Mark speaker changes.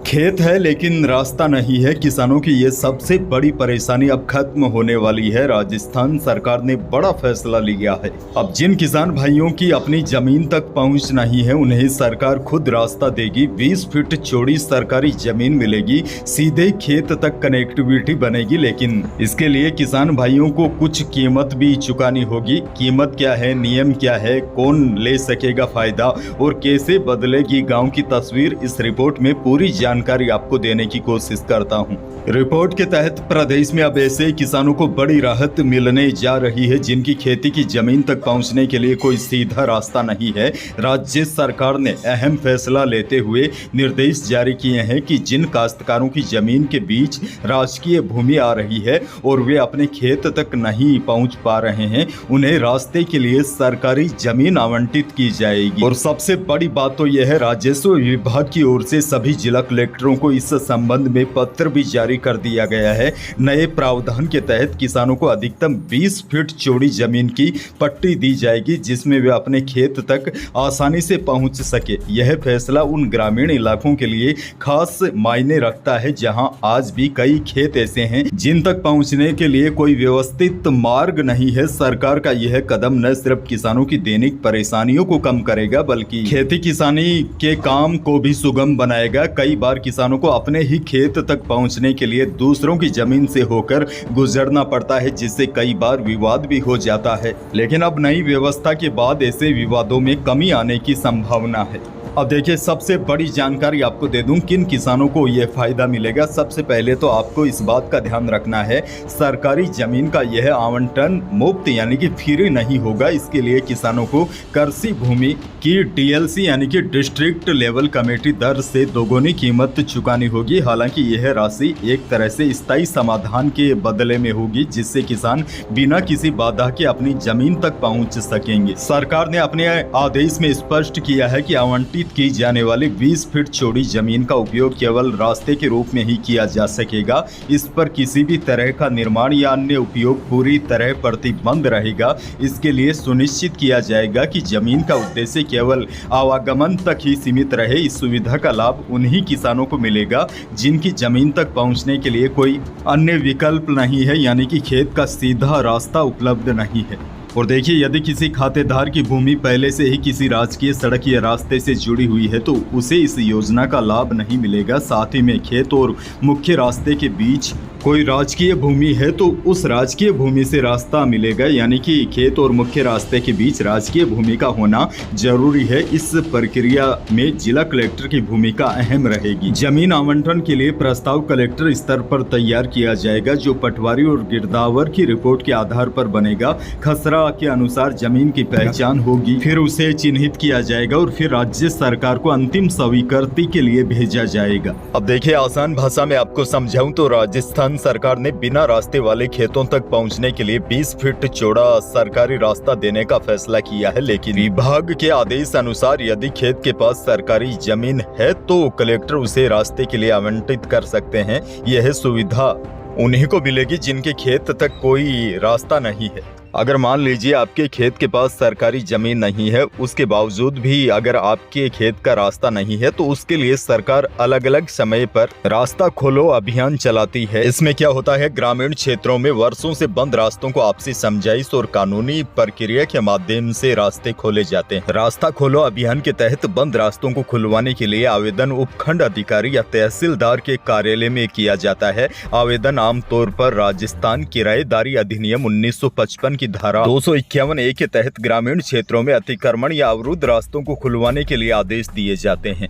Speaker 1: खेत है लेकिन रास्ता नहीं है। किसानों की ये सबसे बड़ी परेशानी अब खत्म होने वाली है। राजस्थान सरकार ने बड़ा फैसला लिया है। अब जिन किसान भाइयों की अपनी जमीन तक पहुंच नहीं है उन्हें सरकार खुद रास्ता देगी। 20 फीट चौड़ी सरकारी जमीन मिलेगी, सीधे खेत तक कनेक्टिविटी बनेगी। लेकिन इसके लिए किसान भाइयों को कुछ कीमत भी चुकानी होगी। कीमत क्या है, नियम क्या है, कौन ले सकेगा फायदा और कैसे बदलेगी गाँव की तस्वीर, इस रिपोर्ट में पूरी जानकारी आपको देने की कोशिश करता हूं। रिपोर्ट के तहत प्रदेश में अब ऐसे किसानों को बड़ी राहत मिलने जा रही है जिनकी खेती की जमीन तक पहुंचने के लिए कोई सीधा रास्ता नहीं है। राज्य सरकार ने अहम फैसला लेते हुए निर्देश जारी किए हैं कि जिन काश्तकारों की जमीन के बीच राजकीय भूमि आ रही है और वे अपने खेत तक नहीं पहुंच पा रहे हैं, उन्हें रास्ते के लिए सरकारी जमीन आवंटित की जाएगी। और सबसे बड़ी बात तो यह है, राजस्व विभाग की ओर से सभी जिला कलेक्टरों को इस संबंध में पत्र भी जारी कर दिया गया है। नए प्रावधान के तहत किसानों को अधिकतम 20 फीट चौड़ी जमीन की पट्टी दी जाएगी जिसमें वे अपने खेत तक आसानी से पहुंच सके। यह फैसला उन ग्रामीण इलाकों के लिए खास मायने रखता है जहां आज भी कई खेत ऐसे हैं जिन तक पहुंचने के लिए कोई व्यवस्थित मार्ग नहीं है। सरकार का यह कदम न सिर्फ किसानों की दैनिक परेशानियों को कम करेगा बल्कि खेती किसानी के काम को भी सुगम बनाएगा। कई बार किसानों को अपने ही खेत तक पहुंचने के लिए दूसरों की जमीन से होकर गुजरना पड़ता है जिससे कई बार विवाद भी हो जाता है। लेकिन अब नई व्यवस्था के बाद ऐसे विवादों में कमी आने की संभावना है। अब देखिए, सबसे बड़ी जानकारी आपको दे दूं किन किसानों को यह फायदा मिलेगा। सबसे पहले तो आपको इस बात का ध्यान रखना है, सरकारी जमीन का यह आवंटन मुफ्त यानी कि फ्री नहीं होगा। इसके लिए किसानों को कृषि भूमि की डीएलसी यानी कि डिस्ट्रिक्ट लेवल कमेटी दर से दोगुनी कीमत चुकानी होगी। हालांकि यह राशि एक तरह से स्थायी समाधान के बदले में होगी जिससे किसान बिना किसी बाधा के अपनी जमीन तक पहुंच सकेंगे। सरकार ने अपने आदेश में स्पष्ट किया है कि आवंटित की जाने वाली 20 फीट चौड़ी जमीन का उपयोग केवल रास्ते के रूप में ही किया जा सकेगा। इस पर किसी भी तरह का निर्माण या अन्य उपयोग पूरी तरह प्रतिबंध रहेगा। इसके लिए सुनिश्चित किया जाएगा कि जमीन का उद्देश्य केवल आवागमन तक ही सीमित रहे। इस सुविधा का लाभ उन्हीं किसानों को मिलेगा जिनकी जमीन तक पहुंचने के लिए कोई अन्य विकल्प नहीं है, यानी कि खेत का सीधा रास्ता उपलब्ध नहीं है। और देखिए, यदि किसी खातेदार की भूमि पहले से ही किसी राजकीय सड़क या रास्ते से जुड़ी हुई है तो उसे इस योजना का लाभ नहीं मिलेगा। साथ ही में खेत और मुख्य रास्ते के बीच कोई राजकीय भूमि है तो उस राजकीय भूमि से रास्ता मिलेगा, यानी कि खेत और मुख्य रास्ते के बीच राजकीय भूमि का होना जरूरी है। इस प्रक्रिया में जिला कलेक्टर की भूमिका अहम रहेगी। जमीन आवंटन के लिए प्रस्ताव कलेक्टर स्तर पर तैयार किया जाएगा जो पटवारी और गिरदावर की रिपोर्ट के आधार पर बनेगा। खसरा के अनुसार जमीन की पहचान होगी, फिर उसे चिन्हित किया जाएगा और फिर राज्य सरकार को अंतिम स्वीकृति के लिए भेजा जाएगा। अब देखिए, आसान भाषा में आपको समझाऊं तो राजस्थान सरकार ने बिना रास्ते वाले खेतों तक पहुंचने के लिए 20 फीट चौड़ा सरकारी रास्ता देने का फैसला किया है। लेकिन विभाग के आदेश अनुसार यदि खेत के पास सरकारी जमीन है तो कलेक्टर उसे रास्ते के लिए आवंटित कर सकते हैं। यह सुविधा उन्हीं को मिलेगी जिनके खेत तक कोई रास्ता नहीं है। अगर मान लीजिए आपके खेत के पास सरकारी जमीन नहीं है, उसके बावजूद भी अगर आपके खेत का रास्ता नहीं है तो उसके लिए सरकार अलग अलग समय पर रास्ता खोलो अभियान चलाती है। इसमें क्या होता है, ग्रामीण क्षेत्रों में वर्षों से बंद रास्तों को आपसी समझाइश और कानूनी प्रक्रिया के माध्यम से रास्ते खोले जाते हैं। रास्ता खोलो अभियान के तहत बंद रास्तों को खुलवाने के लिए आवेदन उपखंड अधिकारी या तहसीलदार के कार्यालय में किया जाता है। आवेदन आमतौर पर राजस्थान किराएदारी अधिनियम 1955 की धारा 251A के तहत ग्रामीण क्षेत्रों में अतिक्रमण या अवरुद्ध रास्तों को खुलवाने के लिए आदेश दिए जाते हैं।